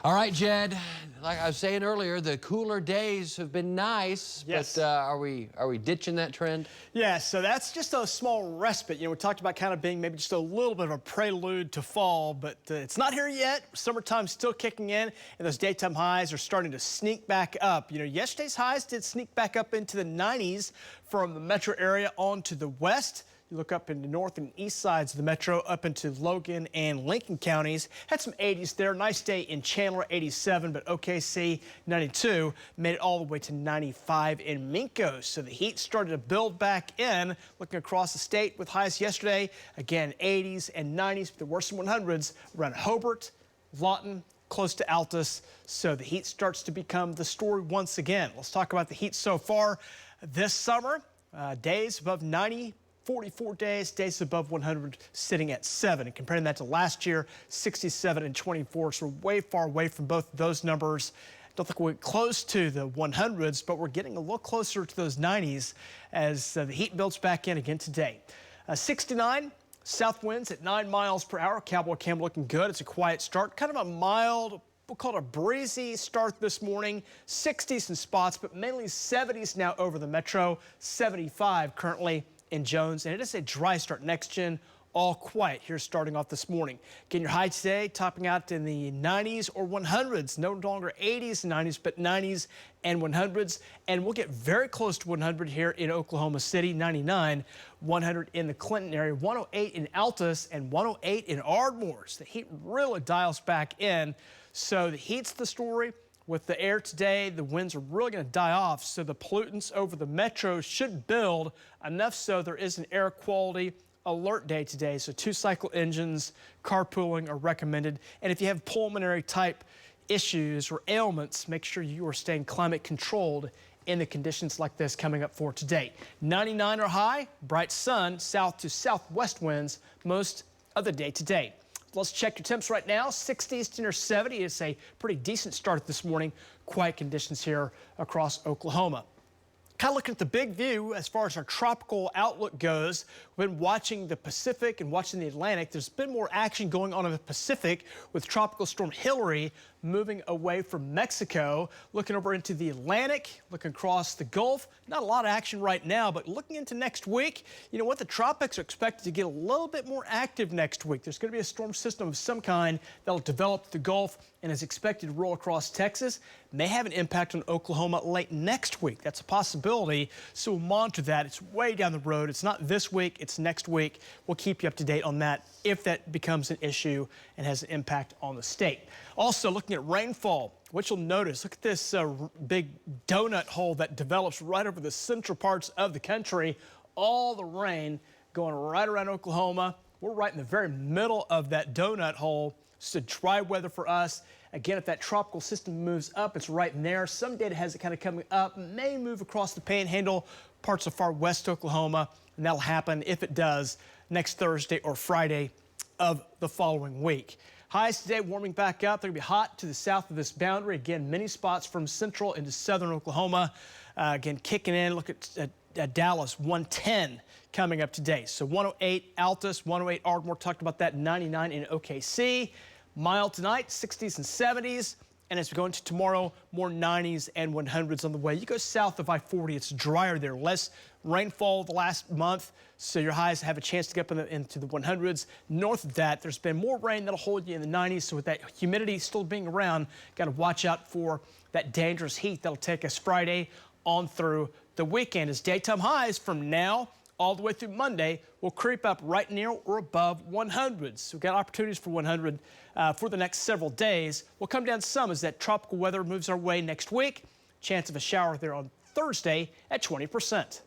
All right, Jed, like I was saying earlier, the cooler days have been nice, yes. but are we ditching that trend? Yeah, so that's just a small respite. We talked about kind of being maybe just a little bit of a prelude to fall, but it's not here yet. Summertime's still kicking in, and those daytime highs are starting to sneak back up. Yesterday's highs did sneak back up into the 90s from the metro area on to the west. You look up in the north and east sides of the metro, up into Logan and Lincoln counties. Had some 80s there. Nice day in Chandler, 87, but OKC, 92. Made it all the way to 95 in Minco. So the heat started to build back in. Looking across the state with highs yesterday, again, 80s and 90s, but the worst 100s around Hobart, Lawton, close to Altus. So the heat starts to become the story once again. Let's talk about the heat so far this summer. Days above 90. 44 days above 100, sitting at 7. And comparing that to last year, 67 and 24. So we're way far away from both of those numbers. Don't think we're close to the 100s, but we're getting a little closer to those 90s as the heat builds back in again today. 69, south winds at 9 miles per hour. Cowboy Cam looking good. It's a quiet start, kind of a mild, we'll call it a breezy start this morning. 60s in spots, but mainly 70s now over the metro. 75 currently in Jones, and it is a dry start. Next gen, all quiet here starting off this morning. Getting your high today, topping out in the 90s or 100s. No longer 80s and 90s, but 90s and 100s. And we'll get very close to 100 here in Oklahoma City, 99, 100 in the Clinton area, 108 in Altus, and 108 in Ardmore. So the heat really dials back in. So the heat's the story. With the air today, the winds are really going to die off, so the pollutants over the metro should build enough so there is an air quality alert day today. So 2-cycle engines, carpooling are recommended. And if you have pulmonary type issues or ailments, make sure you are staying climate controlled in the conditions like this coming up for today. 99 are high, bright sun, south to southwest winds most of the day today. Let's check your temps right now. 60s to near 70. It's a pretty decent start this morning. Quiet conditions here across Oklahoma. Kind of looking at the big view as far as our tropical outlook goes. We've been watching the Pacific and watching the Atlantic. There's been more action going on in the Pacific with Tropical Storm Hillary moving away from Mexico. Looking over into the Atlantic, looking across the Gulf. Not a lot of action right now, but looking into next week, the tropics are expected to get a little bit more active next week. There's going to be a storm system of some kind that'll develop the Gulf and is expected to roll across Texas. May have an impact on Oklahoma late next week. That's a possibility, so we'll monitor that. It's way down the road. It's not this week, it's next week. We'll keep you up to date on that if that becomes an issue and has an impact on the state. Also looking at rainfall, which you'll notice, look at this big donut hole that develops right over the central parts of the country. All the rain going right around Oklahoma. We're right in the very middle of that donut hole. So dry weather for us. Again, if that tropical system moves up, it's right in there. Some data has it kind of coming up, may move across the panhandle, parts of far west Oklahoma, and that'll happen, if it does, next Thursday or Friday of the following week. Highs today warming back up. They're going to be hot to the south of this boundary. Again, many spots from central into southern Oklahoma. Again, kicking in. Look at Dallas, 110 coming up today. So 108 Altus, 108 Ardmore. Talked about that. 99 in OKC. Mild tonight, 60s and 70s. And as we go into tomorrow, more 90s and 100s on the way. You go south of I-40, it's drier there. Less rainfall the last month, so your highs have a chance to get up into the 100s. North of that, there's been more rain that'll hold you in the 90s. So with that humidity still being around, got to watch out for that dangerous heat that'll take us Friday on through the weekend. As daytime highs from now all the way through Monday will creep up right near or above 100. So we've got opportunities for 100 for the next several days. We'll come down some as that tropical weather moves our way next week. Chance of a shower there on Thursday at 20%.